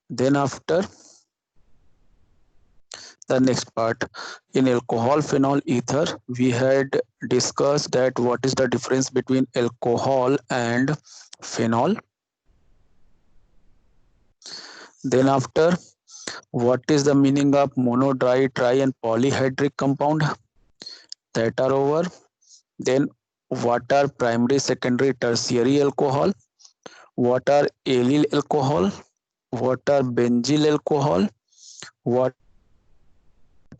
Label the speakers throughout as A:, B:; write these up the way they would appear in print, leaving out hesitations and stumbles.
A: Then after the next part, in alcohol, phenol, ether, we had discussed that what is the difference between alcohol and phenol. Then after, what is the meaning of mono, dry, tri and polyhydric compound, that are over. Then what are primary, secondary, tertiary alcohol, what are allyl alcohol, what are benzyl alcohol, what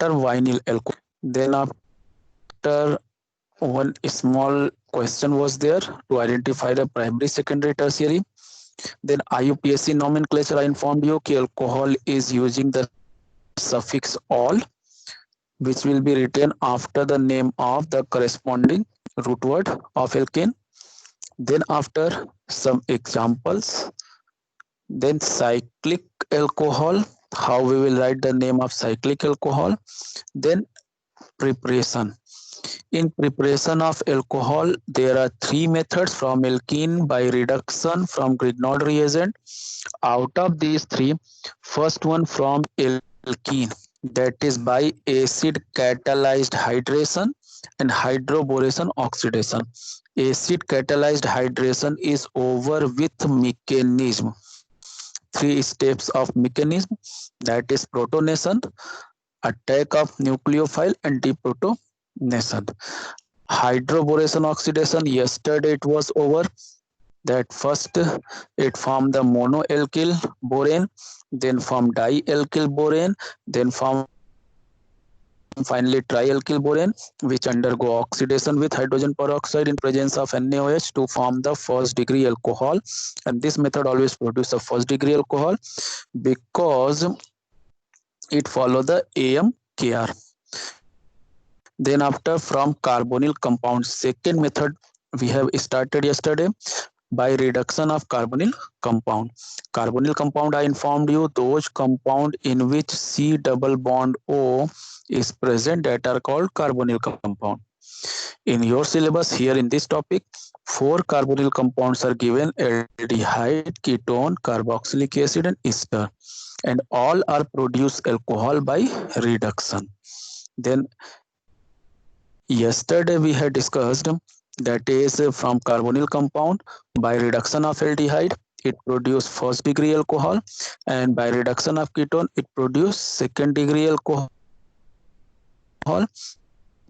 A: are vinyl alcohol. Then after, one small question was there to identify the primary, secondary, tertiary. Then IUPAC nomenclature, I informed you that alcohol is using the suffix "ol", which will be written after the name of the corresponding root word of alkane. Then after, some examples. Then cyclic alcohol, how we will write the name of cyclic alcohol. Then preparation. In preparation of alcohol, there are three methods: from alkene, by reduction, from Grignard reagent. Out of these three, first one from alkene, that is by acid catalyzed hydration and hydroboration oxidation. Acid catalyzed hydration is over with mechanism. Three steps of mechanism, that is protonation, attack of nucleophile and deprotonation. Hydroboration oxidation, yesterday it was over. That first it formed the monoalkyl borane, then formed dialkyl borane, then formed finally trialkyl borane, which undergo oxidation with hydrogen peroxide in presence of NaOH to form the first degree alcohol. And this method always produces a first degree alcohol because it follow the AMKR. Then after, from carbonyl compounds, second method we have started yesterday, by reduction of carbonyl compound. Carbonyl compound, I informed you, those compound in which C double bond O is present, that are called carbonyl compound. In your syllabus here in this topic, 4 carbonyl compounds are given: aldehyde, ketone, carboxylic acid and ester, and all are produced alcohol by reduction. Then yesterday we had discussed, that is from carbonyl compound, by reduction of aldehyde it produces first degree alcohol, and by reduction of ketone it produces second degree alcohol.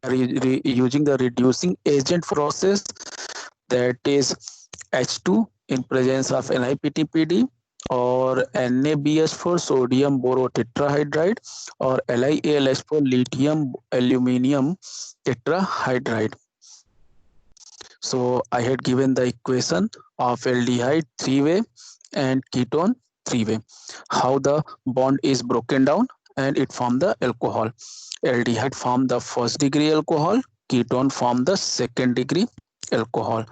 A: Using the reducing agent process, that is H2 in presence of NiPTPD, or NaBH4 sodium borotetrahydride, or LiAlH4 lithium aluminium tetrahydride. So I had given the equation of aldehyde 3-way and ketone 3-way, how the bond is broken down and it form the alcohol. Aldehyde form the first degree alcohol, ketone form the second degree alcohol.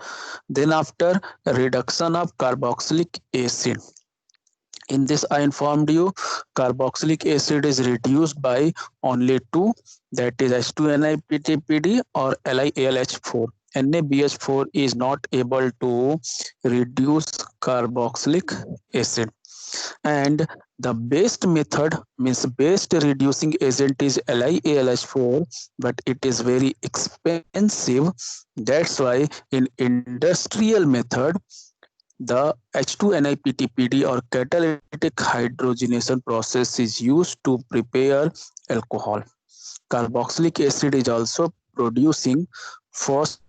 A: Then after, reduction of carboxylic acid. In this I informed you, carboxylic acid is reduced by only 2, that is H2NiPTPD or LiAlH4. NaBH4 is not able to reduce carboxylic acid. And the best method, means best reducing agent, is LiAlH4, but it is very expensive. That's why in industrial method, the H2NiPTPD or catalytic hydrogenation process is used to prepare alcohol. Carboxylic acid is also producing first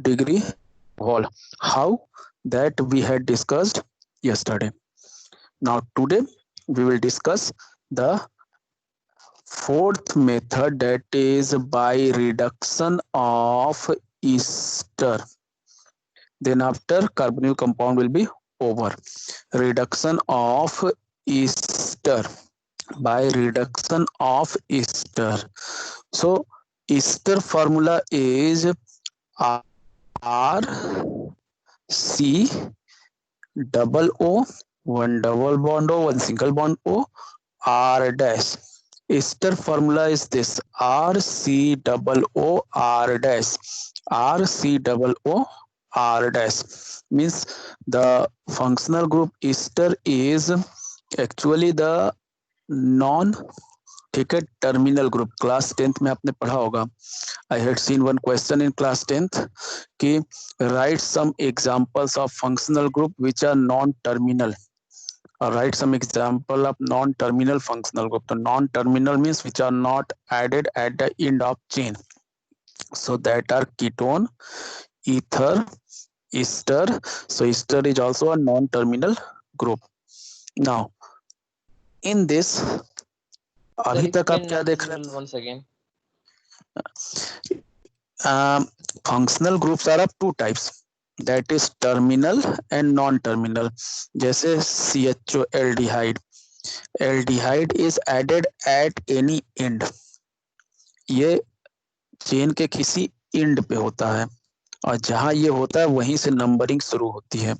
A: degree alcohol. How? That we had discussed yesterday. Now today we will discuss the fourth method, that is by reduction of ester. Then after, carbonyl compound will be over. Reduction of ester, by reduction of ester. So ester formula is R C double O, one double bond O, one single bond O, R dash. Ester formula is this: R C double O R dash. R C double O R dash. Means the functional group ester is actually the non, ठीक है, terminal group. Class 10th में आपने पढ़ा होगा. I had seen one question in class 10th कि write some examples of functional group which are non-terminal. Or write some example of non-terminal functional group. So non-terminal means which are not added at the end of chain. So that are ketone, ether, ester. So ester is also a non-terminal group. Now in this, अभी तक आप क्या देख रहे
B: once again.
A: Functional groups are of two types, that is terminal and non-terminal. जैसे CHO aldehyde, aldehyde is added at any end. ये chain के किसी एंड पे होता है और जहां ये होता है वहीं से नंबरिंग शुरू होती है.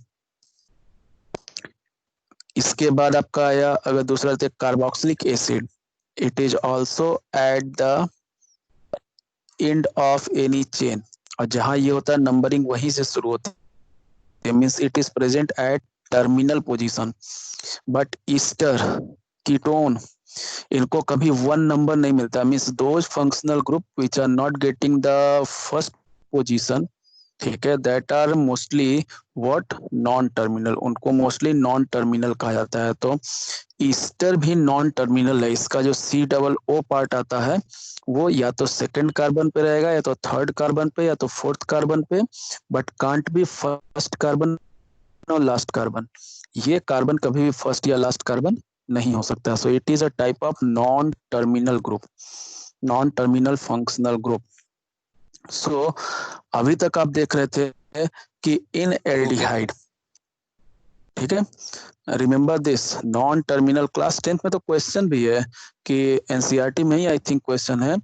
A: इसके बाद आपका आया अगर दूसरा carboxylic acid, it is also at the end of any chain और जहां ये होता है नंबरिंग वहीं से शुरू होती है. Means it is present at terminal position. But ester, ketone, इनको कभी वन नंबर नहीं मिलता. Means those functional group which are not getting the first position, ठीक है, that are mostly what, non terminal. उनको मोस्टली नॉन टर्मिनल कहा जाता है. तो ईस्टर भी नॉन टर्मिनल है. इसका जो COO पार्ट आता है वो या तो सेकंड कार्बन पे रहेगा या तो थर्ड कार्बन पे या तो फोर्थ कार्बन पे, but can't be first carbon और लास्ट कार्बन. ये कार्बन कभी भी फर्स्ट या लास्ट कार्बन नहीं हो सकता. So it is a type of non terminal group, non terminal functional group. So अभी तक आप देख रहे थे कि इन एल्डिहाइड, ठीक है, remember this non terminal. Class 10th में तो क्वेश्चन भी है कि एनसीईआरटी में ही आई थिंक क्वेश्चन है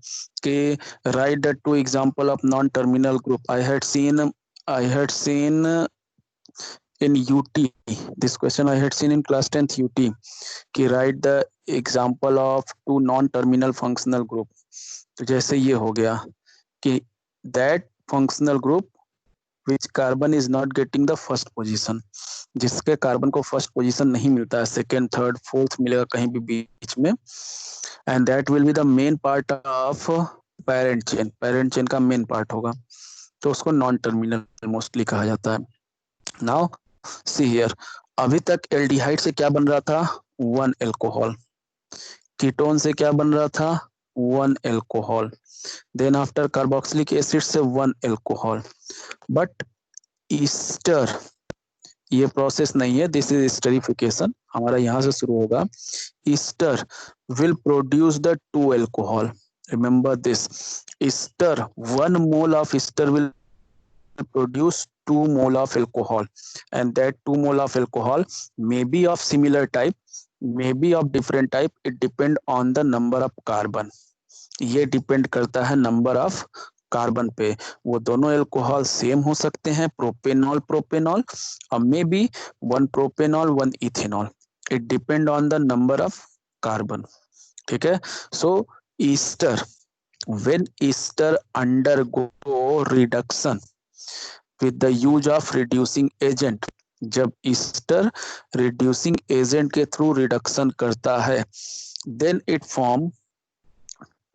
A: कि right the two example of non terminal group. I had seen in UT, this question I had seen in class 10th UT, कि write the example of two non-terminal functional group. तो जैसे ये हो गया कि that functional group which carbon is not getting the first position, जिसके carbon को first position नहीं मिलता है, सेकेंड थर्ड फोर्थ मिलेगा कहीं भी बीच में, and that will be the main part of parent chain. Parent chain का मेन पार्ट होगा तो उसको नॉन टर्मिनल मोस्टली कहा जाता है. नाउ सी हियर, अभी तक एल्डिहाइड से क्या बन रहा था, वन एल्कोहल. कीटोन से क्या बन रहा था, one alcohol. Then after carboxylic acid से वन एल्कोहल. बट ईस्टर ये प्रोसेस नहीं है, दिस इज स्टरीफिकेशन. हमारा यहां से शुरू होगा. Easter will produce the two alcohol. Remember this, Easter, one mole of Easter will produce 2 mole of alcohol, and that 2 mole of alcohol may be of similar type, may be of different type. It depend on the number of carbon. ये depend करता है number of carbon पे. वो दोनों alcohol same हो सकते हैं, propanol propanol, और may B one propanol one ethanol. It depend on the number of carbon. ठीक है. सो Easter, when ester undergo reduction with the use of reducing agent, जब ईस्टर रिड्यूसिंग एजेंट के through reduction करता है, then it form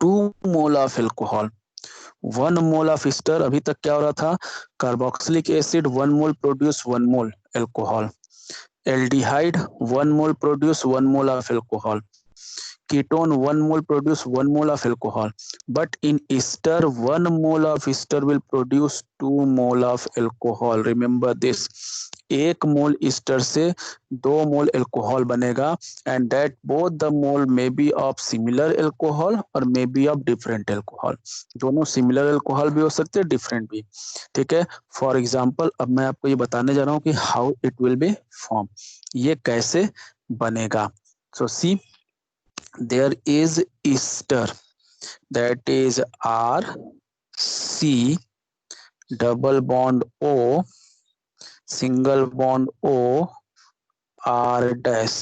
A: 2 mole of alcohol. 1 mole of ester, अभी तक क्या हो रहा था, carboxylic acid 1 mole produce 1 mole alcohol, aldehyde 1 mole produce 1 mole of alcohol, ketone 1 mole produce 1 mole of alcohol. But in ester 1 mole of ester will produce 2 mole of alcohol. Remember this, 1 mole ester से 2 mole alcohol बनेगा, and that both the mole may be of similar alcohol और may be of different alcohol. दोनों similar alcohol भी हो सकते हैं, different भी. ठीक है. फॉर एग्जांपल अब मैं आपको ये बताने जा रहा हूँ कि how it will be form, ये कैसे बनेगा. सो सी, there is ester, that is R C double bond O single bond O R dash.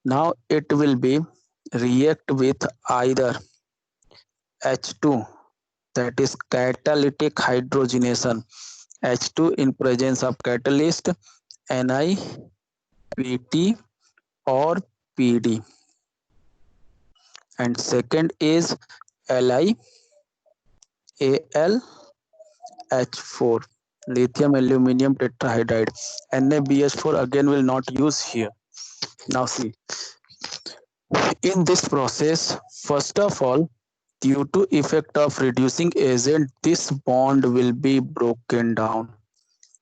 A: Now it will be react with either H2, that is catalytic hydrogenation, H2 in presence of catalyst Ni, Pt or Pd. And second is Li, Al, H4, lithium aluminum tetrahydride. NaBH4 again will not use here. Now see, in this process, first of all, due to effect of reducing agent, this bond will be broken down.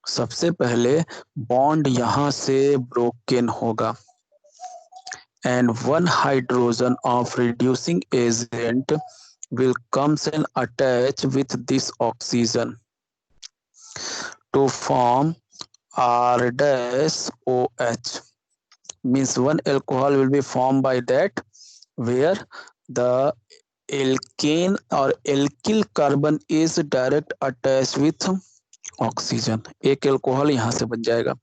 A: सबसे पहले bond यहाँ से broken होगा and one hydrogen of reducing agent will comes and attach with this oxygen to form R dash OH. Means one alcohol will be formed by that, where the alkane or alkyl carbon is direct attached with oxygen. एक alcohol यहाँ से बन जाएगा.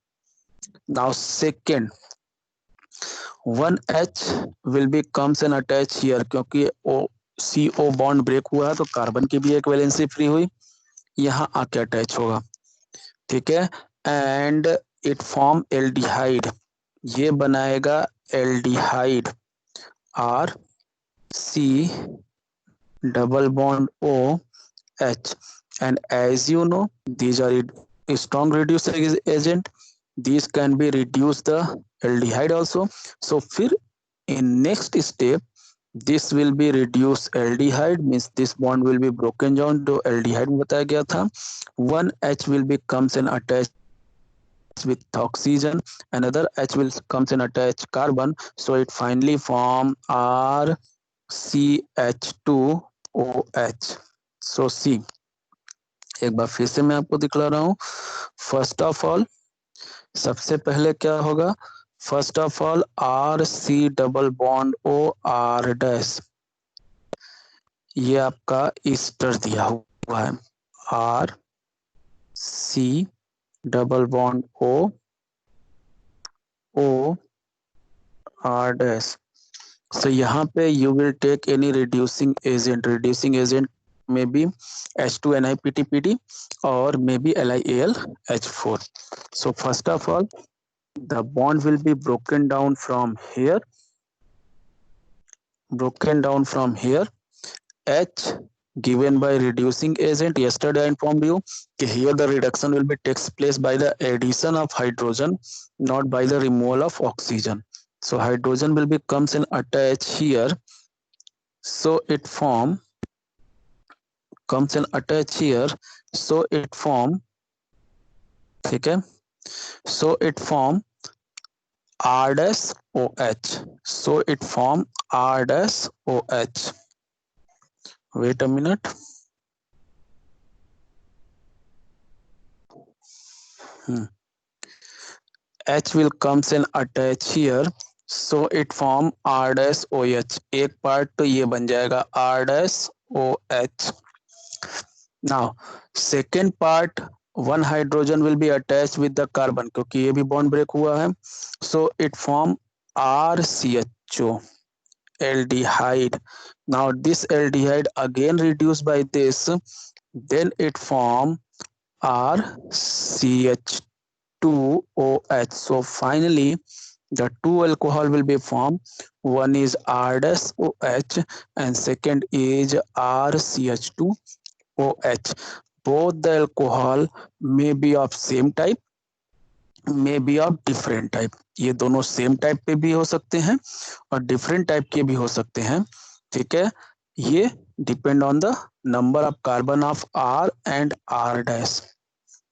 A: Now second, one H will be comes and attach here, क्योंकि CO bond break हुआ है तो carbon की भी एक वैलेंसी फ्री हुई, यहाँ आके अटैच होगा. ठीक है, एंड इट फॉर्म एल्डिहाइड. ये बनाएगा aldehyde R C double bond OH, and as you know, these are strong reducing agent. These can be reduce the aldehyde also. So फिर in next step, this will be reduce aldehyde, means this bond will be broken down to aldehyde में बताया गया था. One H will be comes and attached with oxygen, another H will comes and attach carbon, so it finally form RCH2OH. So C, एक बार फिर से मैं आपको दिखला रहा हूँ. फर्स्ट ऑफ ऑल, सबसे पहले क्या होगा, first of all RC double bond OR dash, ये आपका ईस्टर दिया हुआ है, RC double bond OR dash. So यहाँ पे you will take any reducing agent. Reducing agent may be H2NiPtPd or maybe LiAlH4. So first of all, the bond will be broken down from here. H given by reducing agent. Yesterday I informed you here the reduction will be takes place by the addition of hydrogen, not by the removal of oxygen. So hydrogen will be comes and attach here, so it form comes and attach here, so it form, ठीक है, so it form R dash OH, so it form R dash OH. Wait a minute. H will comes and attach here, so it form R dash OH. एक part तो ये बन जाएगा R dash OH. Now second part, one hydrogen will be attached with the carbon, क्योंकि ये भी bond break हुआ है, so it form RCHO, aldehyde. Now this aldehyde again reduced by this, then it form RCH2OH. So finally the two alcohol will be formed. One is R dash OH and second is RCH2OH. Both the alcohol may be of same type, may be of different type. ये दोनों same type पे भी हो सकते हैं और different type के भी हो सकते हैं. ठीक है, ये depend on the number of carbon of R and R dash.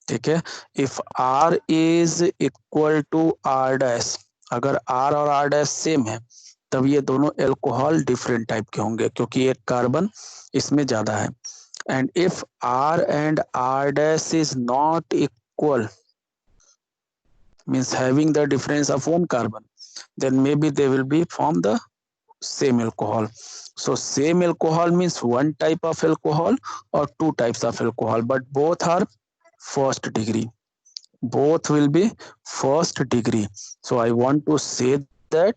A: ठीक है, if R is equal to R dash, अगर R और R डैश सेम है तब ये दोनों एल्कोहल डिफरेंट टाइप के होंगे, क्योंकि एक कार्बन इसमें ज्यादा है. And if R and R dash is not equal, means having the difference of one carbon, then maybe they will be form the same alcohol. So same alcohol means one type of alcohol or two types of alcohol, but both are first degree. Both will be first degree. So I want to say that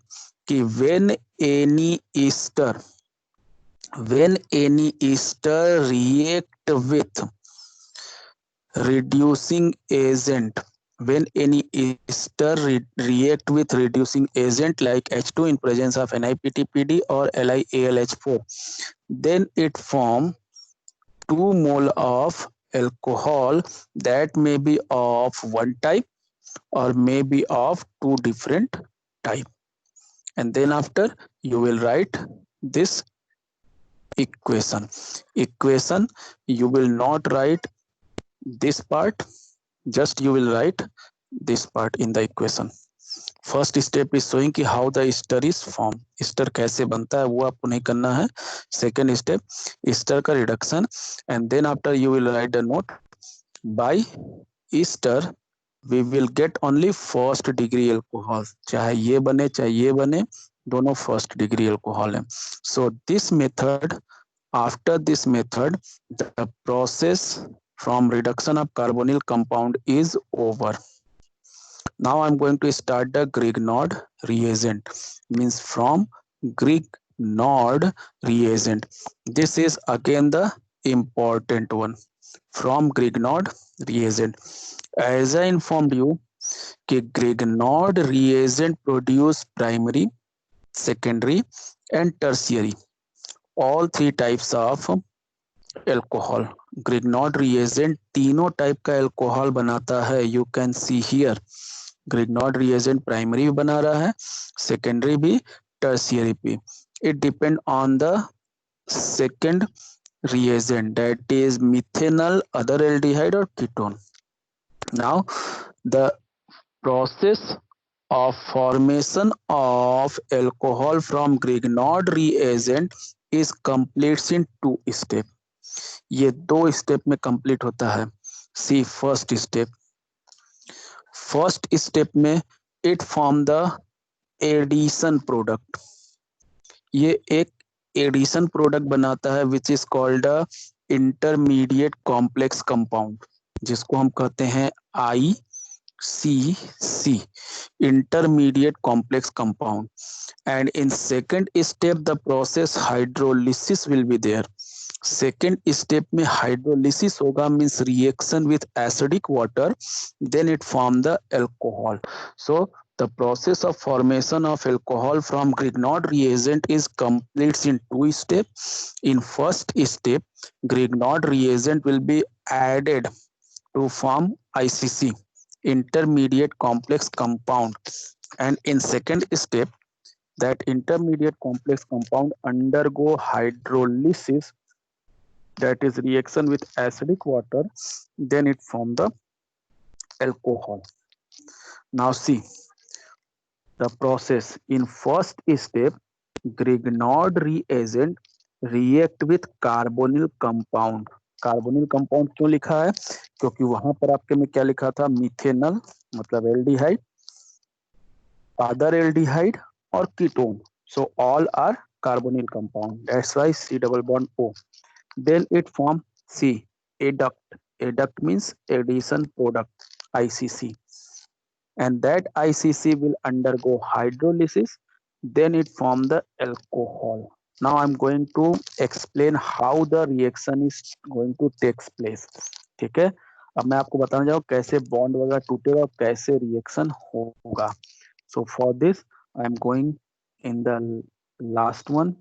A: when any ester react with reducing agent. When any ester react with reducing agent like H2 in presence of NiPTPD or LiAlH4, then it form 2 mole of alcohol that may be of one type or may be of two different type. And then after you will write this equation. You will not write this part, just you will write this part in the equation. First step is showing कि how the ester is form, ester कैसे बनता है वो आपको नहीं करना है. Second step ester का reduction, and then after you will write the note by ester we will get only first degree alcohol. चाहे ये बने दोनों फर्स्ट डिग्री एल्कोहल है. So this method, after this method the process from reduction of carbonyl compound is over. Now I'm going to start the Grignard reagent, means from Grignard reagent. This is again the important one, from Grignard reagent. As I informed you कि Grignard reagent produce primary, secondary and tertiary, all three types of alcohol. Grignard reagent तीनों type का alcohol बनाता है. You can see here Grignard reagent primary भी बना रहा है, secondary भी, tertiary भी. It depend on the second reagent, that is methanol, other aldehyde or ketone. Now the process of formation of alcohol from Grignard reagent is completes in 2 step. ये 2 step में complete होता है. See first step में it form the addition product. ये एक addition product बनाता है which is called intermediate complex compound, जिसको हम कहते हैं ICC, intermediate complex compound. And in second step the process hydrolysis will be there. Second step में हाइड्रोलिसिस होगा, means reaction with acidic water, then it form the alcohol. So the process of formation of alcohol from Grignard reagent is completes in 2 steps. In first step, Grignard reagent will be added to form ICC, intermediate complex compound, and in second step, that intermediate complex compound undergo hydrolysis, that is reaction with acidic water, then it form the alcohol. Now see the process. In first step, Grignard reagent react with carbonyl compound. Carbonyl compound क्यों लिखा है? क्योंकि वहां पर आपके में क्या लिखा था, मिथेनल मतलब एल्डिहाइड, अदर एल्डिहाइड और ketone. So all are carbonyl compound, that's why C double bond O. Then it form C, adduct. Adduct means addition product, ICC, and that ICC will undergo hydrolysis, then it form the alcohol. Now I'm going to explain how the reaction is going to takes place. ठीक है, अब मैं आपको बताना चाहूँ कैसे bond वगैरह टूटेगा और कैसे रिएक्शन होगा. So for this I am going in the last one.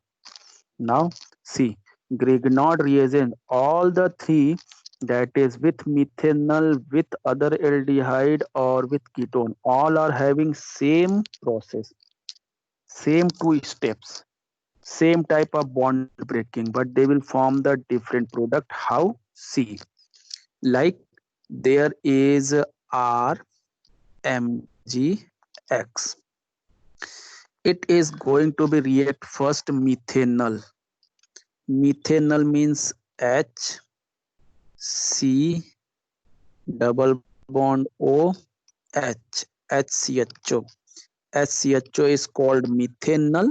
A: Now see, Grignard reagent, all the three, that is with methanol, with other aldehyde or with ketone, all are having same process, same 2 steps, same type of bond breaking, but they will form the different product. How? See, like there is RMgX, it is going to be react first methanol. Methanol means H C double bond O H, HCHO. HCHO is called methanol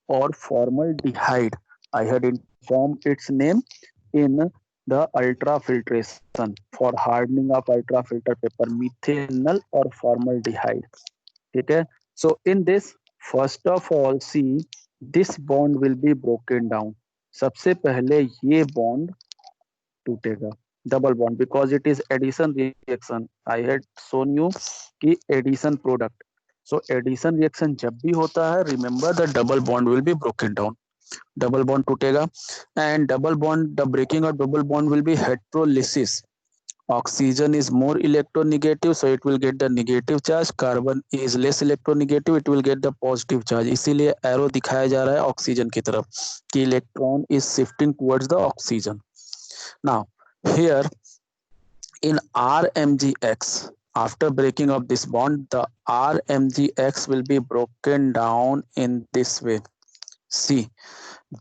A: or formaldehyde. I had informed its name in the ultrafiltration for hardening of ultrafilter paper, methanol or formaldehyde. Okay, so in this, first of all, see, this bond will be broken down. सबसे पहले ये bond टूटेगा. Double bond because it is addition reaction. I had shown you कि addition product. So addition reaction जब भी होता है, remember the double bond will be broken down. Double bond टूटेगा. And double bond, the breaking of double bond will be heterolysis. Oxygen is more electronegative, so it will get the negative charge. Carbon is less electronegative, it will get the positive charge. इसीलिए arrow दिखाया जा रहा है oxygen की तरफ कि electron is shifting towards the oxygen. Now here in RMgX, after breaking of this bond, the RMgX will be broken down in this way. See,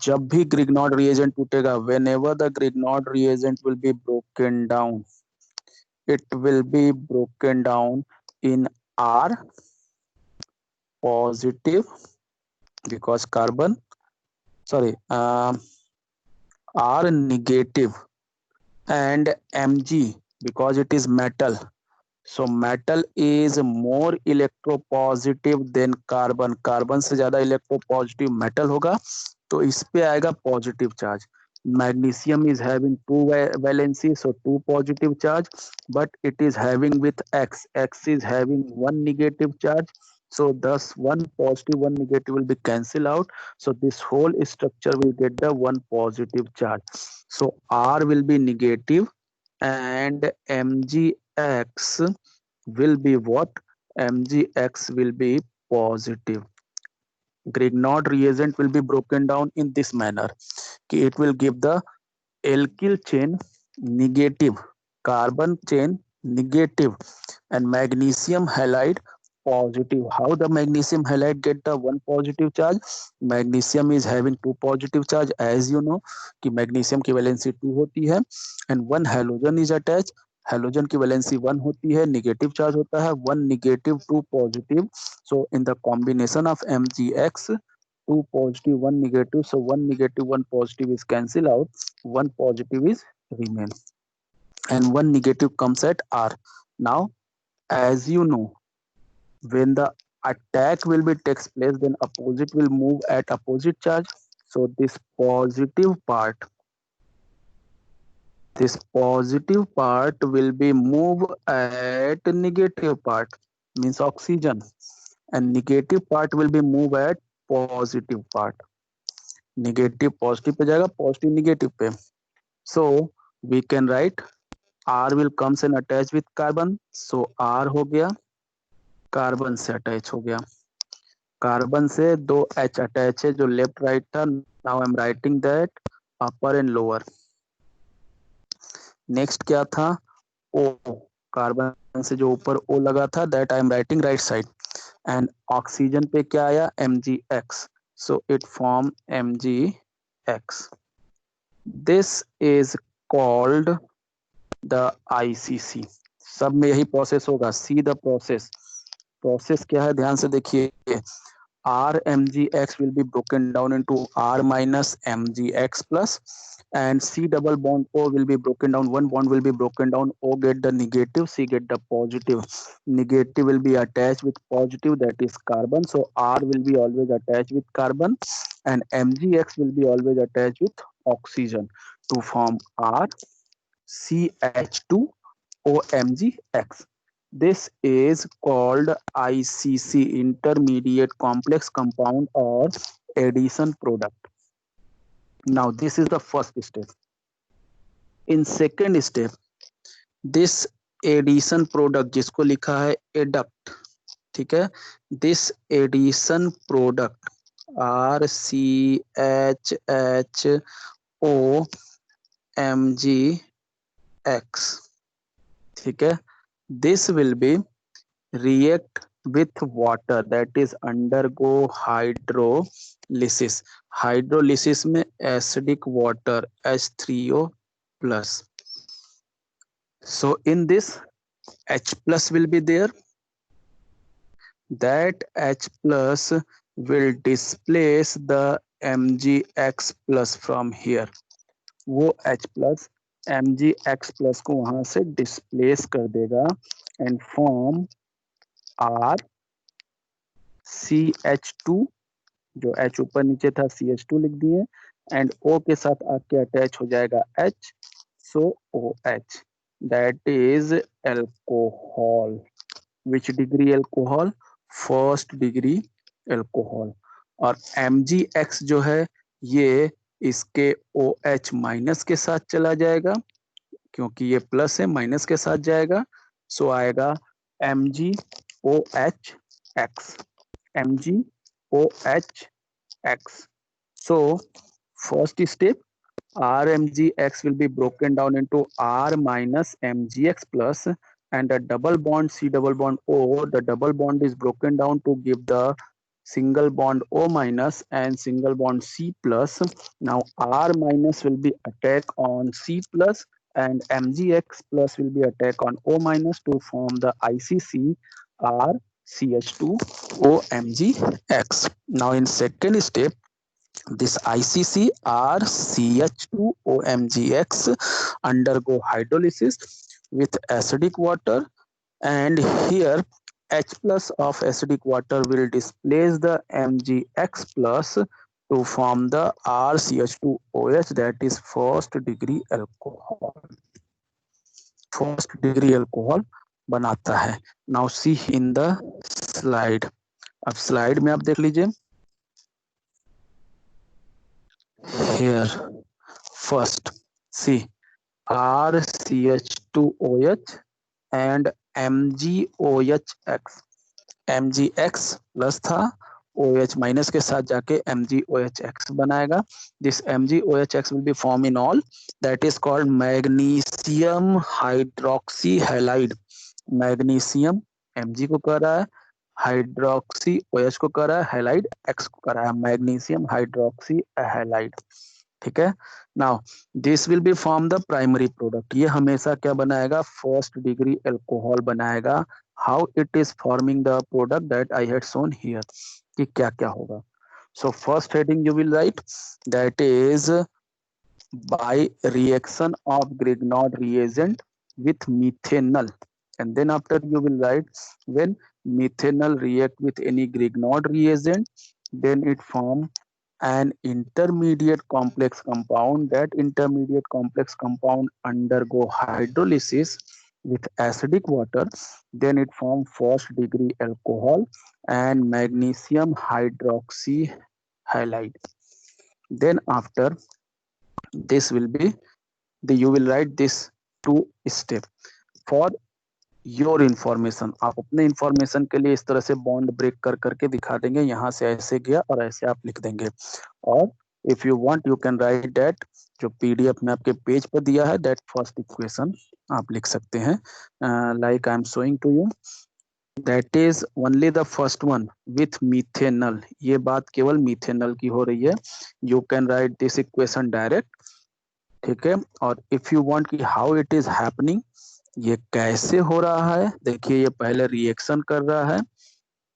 A: जब भी Grignard reagent टूटेगा, whenever the Grignard reagent will be broken down, it will be broken down in R positive because carbon, sorry, R negative, and Mg because it is metal. So metal is more electropositive than carbon. Carbon से ज्यादा electropositive metal होगा, तो इस पे आएगा positive charge. Magnesium is having two valency, so two positive charge, but it is having with X. X is having one negative charge, so thus one positive, one negative will be cancelled out. So this whole structure will get the one positive charge. So R will be negative and Mgx will be what? Mgx will be positive. Grignard reagent will be broken down in this manner. It will give the alkyl chain negative, carbon chain negative, and magnesium halide positive. How the magnesium halide get the one positive charge? Magnesium is having two positive charge, as you know कि magnesium की valency 2 होती है and one halogen is attached. Halogen की valency 1 होती है, negative charge होता है, one negative, two positive. So in the combination of MgX, two positive, one negative, so one negative, one positive is cancel out, one positive is remain, and one negative comes at R. Now as you know, when the attack will be takes place, then opposite will move at opposite charge. So this positive part will be move at negative part, means oxygen, and negative part will be move at positive part. Negative positive पे जाएगा, positive negative पे. So we can write R will comes and attach with carbon, so R हो गया, carbon से attach हो गया, carbon से दो H अटैच है जो लेफ्ट राइट था. Now I am writing that upper and lower. Next क्या था? O. कार्बन से जो ऊपर O लगा था, that I am writing right side. And oxygen पे क्या आया? Mgx. So it form Mgx. This is called the ICC. सब में यही प्रोसेस होगा. See the process. प्रोसेस क्या है? ध्यान से देखिए. RMgX will be broken down into R minus Mgx plus, and C double bond O will be broken down. One bond will be broken down. O get the negative, C get the positive. Negative will be attached with positive, that is carbon. So R will be always attached with carbon, and Mgx will be always attached with oxygen to form R CH2 OMgX. This is called ICC, intermediate complex compound or addition product. Now this is the first step. In second step, this addition product जिसको लिखा है adduct, ठीक है, this addition product RCHHOMgX, ठीक है, this will be react with water, that is undergo hydrolysis. Hydrolysis में acidic water H3O plus. So in this H plus will be there. That H plus will displace the Mgx plus from here. वो H plus Mgx plus को वहां से displace कर देगा and form R CH2, जो H ऊपर नीचे था CH2 लिख दिए, एंड O के साथ आके अटैच हो जाएगा H, So OH, that is alcohol. Which degree alcohol? First degree alcohol. और MgX जो है ये इसके OH माइनस के साथ चला जाएगा, क्योंकि ये प्लस है माइनस के साथ जाएगा, सो आएगा MgOH X, MgOH X. So first step, RMgX will be broken down into R minus MgX plus, and a double bond C double bond O, the double bond is broken down to give the single bond O minus and single bond C plus. Now R minus will be attack on C plus and MgX plus will be attack on O minus to form the ICC R CH2O MgX. Now in second step, this ICC R CH2O MgX undergo hydrolysis with acidic water, and here H plus of acidic water will displace the MgX plus to form the RCH2OH, that is first degree alcohol. First degree alcohol बनाता है। Now see in the slide. अब slide में आप देख लीजिए, here first see RCH2OH and MgOHX, MgX plus था, OH minus के साथ जाके MgOHX बनाएगा। This MgOHX will be formed in all, that is called magnesium hydroxy halide। Magnesium Mg को कह रहा है, हाइड्रोक्सी OH को कह रहा है, हैलाइड X को कह रहा है, मैग्नीशियम हाइड्रोक्सी हैलाइड। ठीक है। Now this will be form the primary product. ये हमेशा क्या बनाएगा? फर्स्ट डिग्री अल्कोहल बनाएगा। How it is forming the product that I had shown here, कि क्या क्या होगा। So first heading you will right, that is by reaction of Grignard reagent with methanol, and then after you will write when methanol react with any Grignard reagent, then it form an intermediate complex compound. That intermediate complex compound undergo hydrolysis with acidic water, then it form first degree alcohol and magnesium hydroxy halide. Then after this will be you will write this two step for your information. आप अपने information के लिए इस तरह से bond break कर करके दिखा देंगे, यहाँ से ऐसे गया और ऐसे आप लिख देंगे। और if you want you can right that, जो पीडीएफ में आपके पेज पर दिया है, दैट फर्स्ट इक्वेशन आप लिख सकते हैं, like I am showing to you, that is only the first one with methanal. ये बात केवल मीथेनल की हो रही है। You can write this equation direct, ठीक है। और इफ यू वांट कि हाउ इट इज हैपनिंग, ये कैसे हो रहा है, देखिए ये पहले रिएक्शन कर रहा है,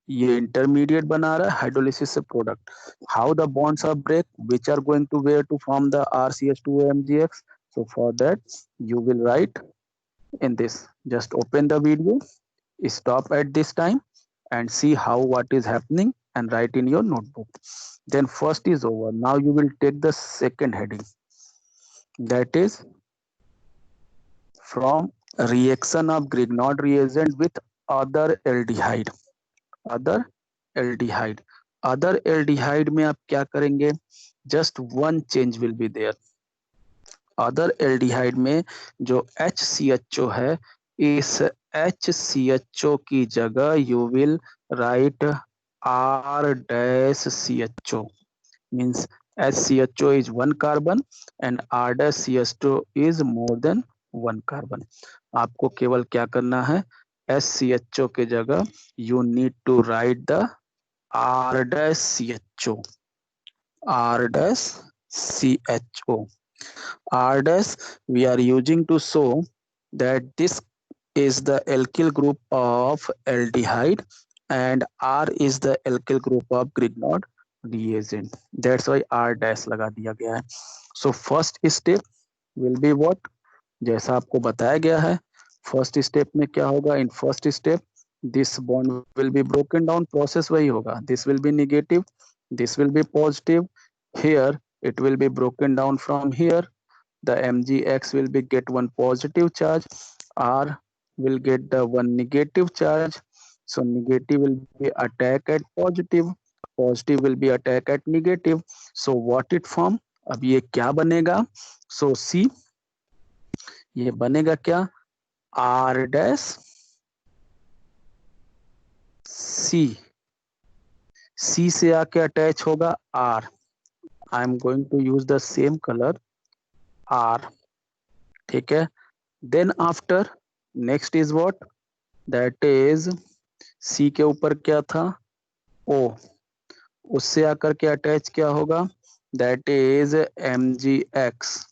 A: ये इंटरमीडिएट बना रहा है हाइड्रोलिसिस से product. How the bonds are break, which are going to where to form the RCH2MgX। so for that you will write in this, just open the video, stop at this time and see how what is happening and write in your notebook. Then first is over. Now you will take the second heading, that is from reaction of Grignard reagent with other aldehyde। other aldehyde, other aldehyde में आप क्या करेंगे? just one change will be there। other aldehyde में जो HCHO है, इस HCHO की जगह you will write R-CHO, means HCHO is one carbon and R-CH2 is more than one carbon। आपको केवल क्या करना है? SCHO के जगह you need to write the R-CHO, R-CHO। R- we are using to show that this is the alkyl group of aldehyde and R is the alkyl group of Grignard reagent, that's why R- लगा दिया गया है। so first step will be what, जैसा आपको बताया गया है। First step में क्या होगा? In first step this bond will be broken down, process वही होगा, this will be negative, this will be positive, here it will be broken down from here, the mgx will be get one positive charge, r will get the one negative charge. So negative will be attack at positive, positive will be attack at negative. So what it form, अब ये क्या बनेगा, so c, ये बनेगा क्या, r dash c, c से आके attach होगा r, I am going to use the same colour r, ठीक है। Then after next is what, that is c के ऊपर क्या था o, उससे आकर के अटैच क्या होगा, that is mgx,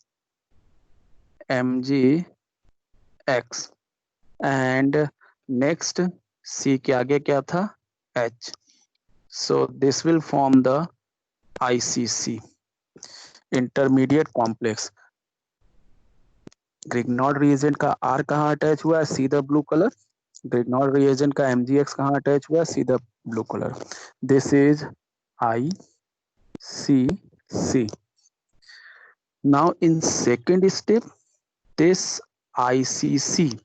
A: mgx and next c के आगे क्या था h, so this will form the ICC, intermediate complex. Grignard reagent का R कहाँ अटैच हुआ है, see the blue colour, Grignard reagent का mgx कहाँ अटैच हुआ है, see the blue colour, this is ICC। now in second step, this ICC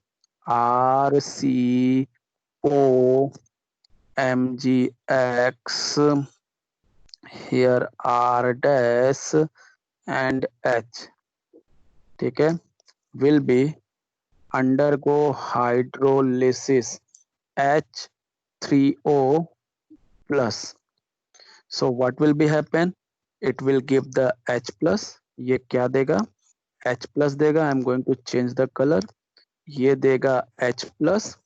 A: RCO mgx, here R dash and H, ठीक है, will be undergo hydrolysis H3O plus. So what will be happen, it will give the H plus, ये क्या देगा H plus देगा, I am going to change the color, ये देगा H plus,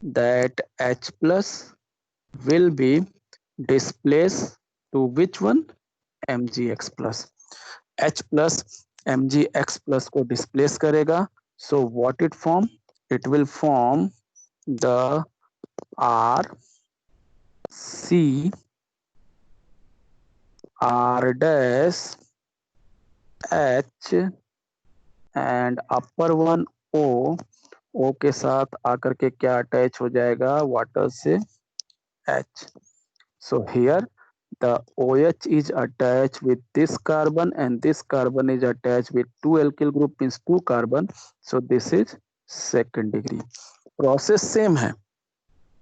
A: that H plus will be displaced to which one, mgx plus, H plus mgx plus को displace करेगा, so what it form, it will form the R C R dash H and upper one O, O के साथ आकर के क्या attach हो जाएगा water से H, so here the OH is attached with this carbon and this carbon is attached with two alkyl group, means two carbon, so this is second degree। Process same है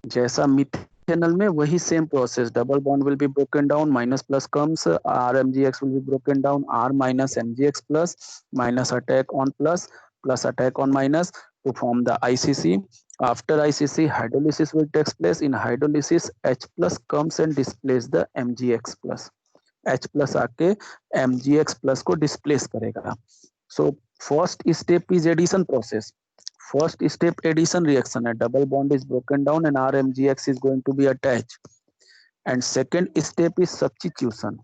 A: जैसा methanol में, वही same process, double bond will be broken down, minus plus comes, R mgx will be broken down, R minus mgx plus, minus attack on plus, plus attack on minus to form the ICC। After ICC, hydrolysis will take place. In hydrolysis, H plus comes and displace the mgx plus, H plus आके mgx plus को displace करेगा। So first step is addition process, first step addition reaction है, double bond is broken down and R mgx is going to be attached, and second step is substitution,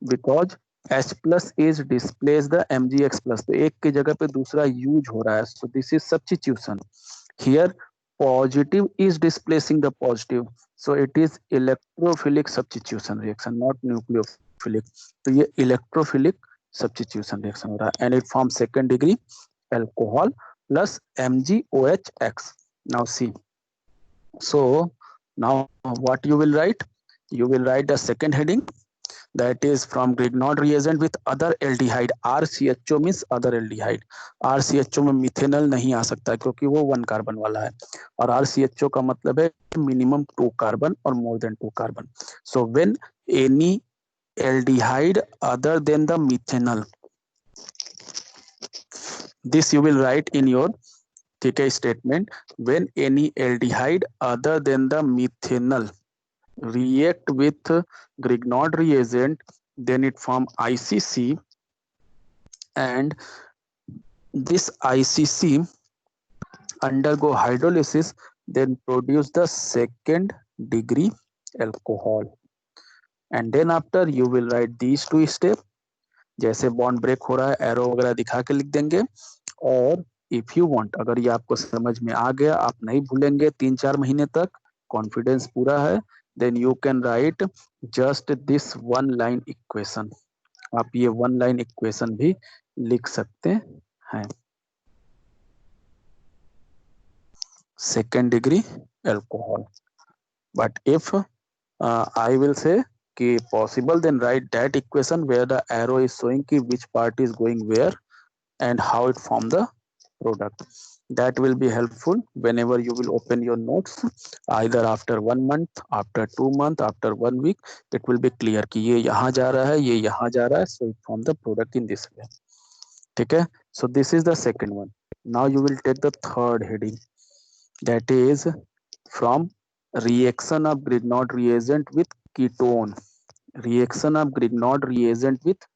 A: because H plus is displace the mgx plus, तो एक की जगह पे दूसरा use हो रहा है, so this is substitution। here positive is displacing the positive, so it is electrophilic substitution reaction, not nucleophilic, तो ये electrophilic substitution reaction हो रहा है, and it forms second degree alcohol plus MgOHX। now see, so now what you will write, you will write the second heading, that is from Grignard reagent with other aldehyde, RCHO means other aldehyde, RCHO में methanol नहीं आ सकता क्योंकि वो one carbon वाला है, और RCHO का मतलब है मिनिमम 2 कार्बन और more than 2 carbon, so when any aldehyde other than the methanol, this you will write in your, ठीक है, statement, when any aldehyde other than the methanol react with Grignard reagent, then it form ICC, and this ICC undergo hydrolysis, then produce the second degree alcohol, and then after you will write these two steps, जैसे bond break हो रहा है arrow वगैरह दिखा के लिख देंगे, और इफ यू वांट, अगर ये आपको समझ में आ गया, आप नहीं भूलेंगे 3-4 महीने तक, कॉन्फिडेंस पूरा है, then you can write just this one line equation, आप ये वन लाइन इक्वेशन भी लिख सकते हैं, second degree alcohol. But if I will say कि possible, then write that equation where the arrow is showing कि which part is going where, and how it form the product. That will be helpful whenever you will open your notes, either after 1 month, after 2 month, after 1 week. It will be clear कि ये यहाँ जा रहा है, ये यहाँ जा रहा है, so it form the product in this way. ठीक है? So this is the second one. Now you will take the third heading, that is from reaction of Grignard reagent with ketone. Reaction of Grignard reagent with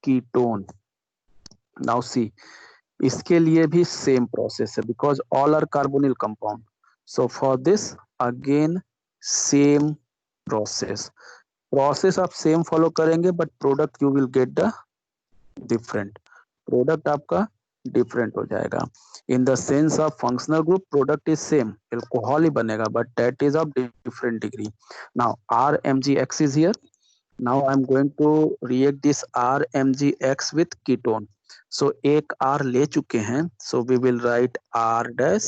A: ketone. Now see, इसके लिए भी same process है, because all are carbonyl compound. So for this again same process आप same follow करेंगे, but product you will get the different. Product आपका different हो जाएगा. In the sense of functional group product is same, alcohol ही बनेगा, but that is of different degree. Now RMgX is here. Now I'm going to react this RMgX with ketone. So एक R ले चुके हैं, so we will write R dash,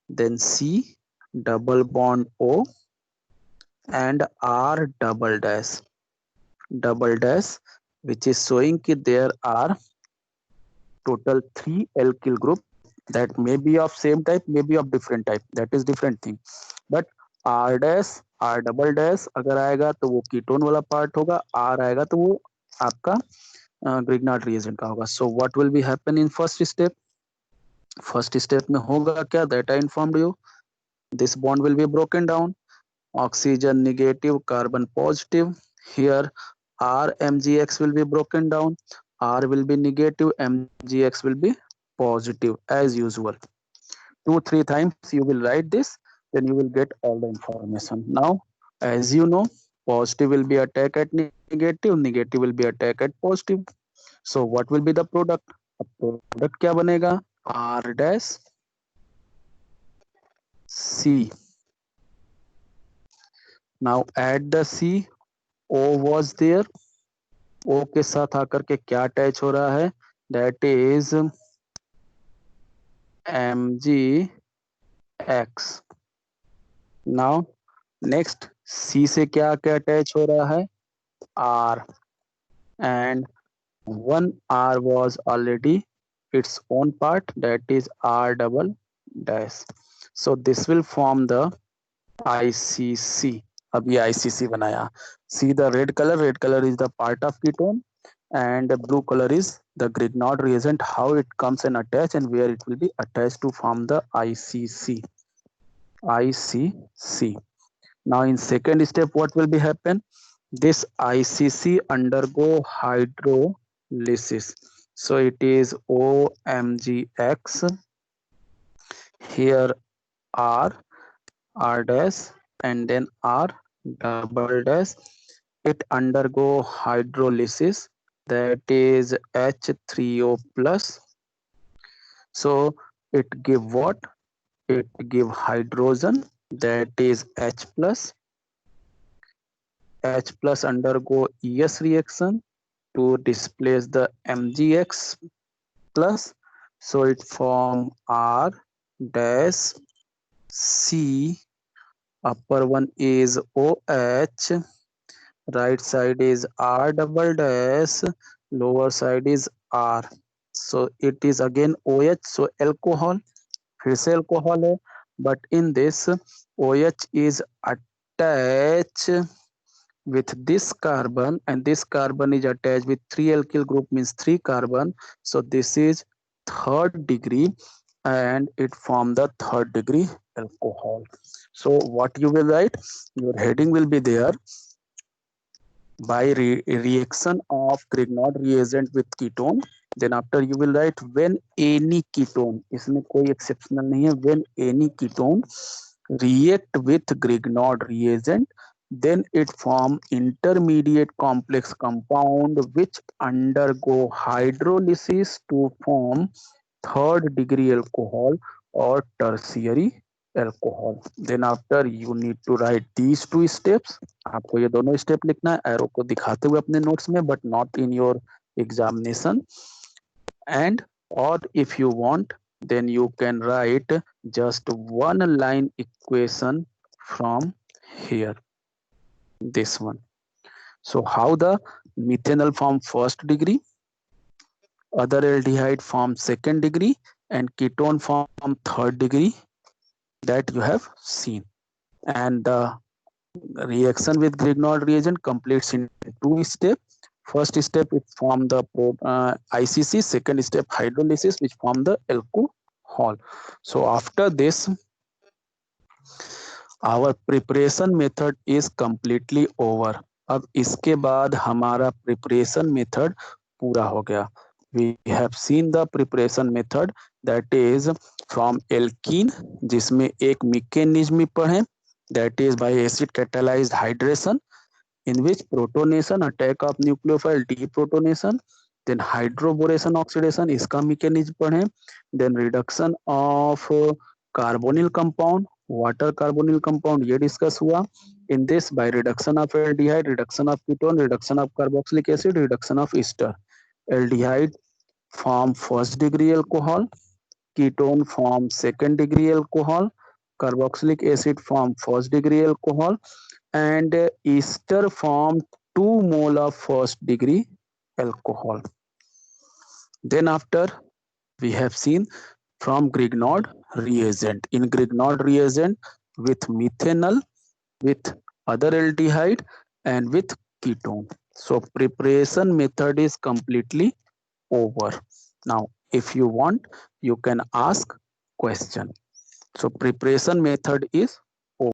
A: then C double bond O and R double dash, which is showing कि there are total 3 alkyl group that may be of same type, may be of different type. That is different thing. But R dash, R double dash अगर आएगा तो वो ketone वाला part होगा, R आएगा तो वो आपका ग्रिग्नार्ड रिएजेंट का होगा. So what will be happen in first step? First step में होगा क्या? That I informed you. This bond will be broken down. Oxygen negative, carbon positive. Here RMgX will be broken down. R will be negative, MgX will be positive as usual. 2-3 times you will write this, then you will get all the information. Now, as you know, positive will be attack at negative, negative will be attack at positive. So what will be the product? Product क्या बनेगा? R dash C. Now add the C. O was there. O के साथ आकर के क्या attach हो रहा है? That is MgX. Now next C से क्या क्या अटैच हो रहा है? R. And one R was already its own part, that is R double dash. So this will form the ICC. अब ये ICC बनाया. See the red color is the part of ketone, and the blue color is the Grignard reagent, how it comes and attach and where it will be attached to form the ICC. Now in second step, what will be happen? This ICC undergo hydrolysis. So it is OMgX. Here R dash, and then R double dash. It undergo hydrolysis, that is H3O plus. So it give what? It give hydrogen, that is H plus. H plus undergo ES reaction to displace the MgX plus. So it form R dash C. Upper one is OH. Right side is R double dash. Lower side is R. So it is again OH. So alcohol. फिर से alcohol है. But in this OH is attached with this carbon, and this carbon is attached with 3 alkyl group, means 3 carbon. So this is third degree, and it form the third degree alcohol. So what you will write? Your heading will be there, by reaction of Grignard reagent with ketone. Then after you will write when any ketone, इसमें कोई exceptional नहीं है, when any ketone react with Grignard reagent, then it form intermediate complex compound which undergo hydrolysis to form third degree alcohol or tertiary alcohol. Then after you need to write these 2 steps. आपको ये दोनों step लिखना है, arrow को दिखाते हुए अपने notes में, but not in your examination. And or if you want, then you can write just one line equation from here, this one. So how the methanol form first degree? other aldehyde form second degree and ketone form third degree that you have seen. And the reaction with Grignard reagent completes in two steps. First step it form the ICC, second step hydrolysis which form the alcohol. So after this our preparation method is completely over. अब इसके बाद हमारा preparation method पूरा हो गया. We have seen the preparation method that is from alkene जिसमें एक mechanism पढ़े that is by acid catalyzed hydration in which protonation attack of nucleophile deprotonation then hydroboration oxidation इसका mechanism पढ़े then reduction of carbonyl compound water carbonyl compound ये discuss हुआ in this by reduction of aldehyde reduction of ketone reduction of carboxylic acid reduction of ester aldehyde form first degree alcohol ketone form second degree alcohol carboxylic acid form first degree alcohol and ester form 2 mole of first degree alcohol. Then after we have seen from Grignard reagent. In Grignard reagent with methanol, with other aldehyde and with ketone. So preparation method is completely over. Now if you want you can ask question. So preparation method is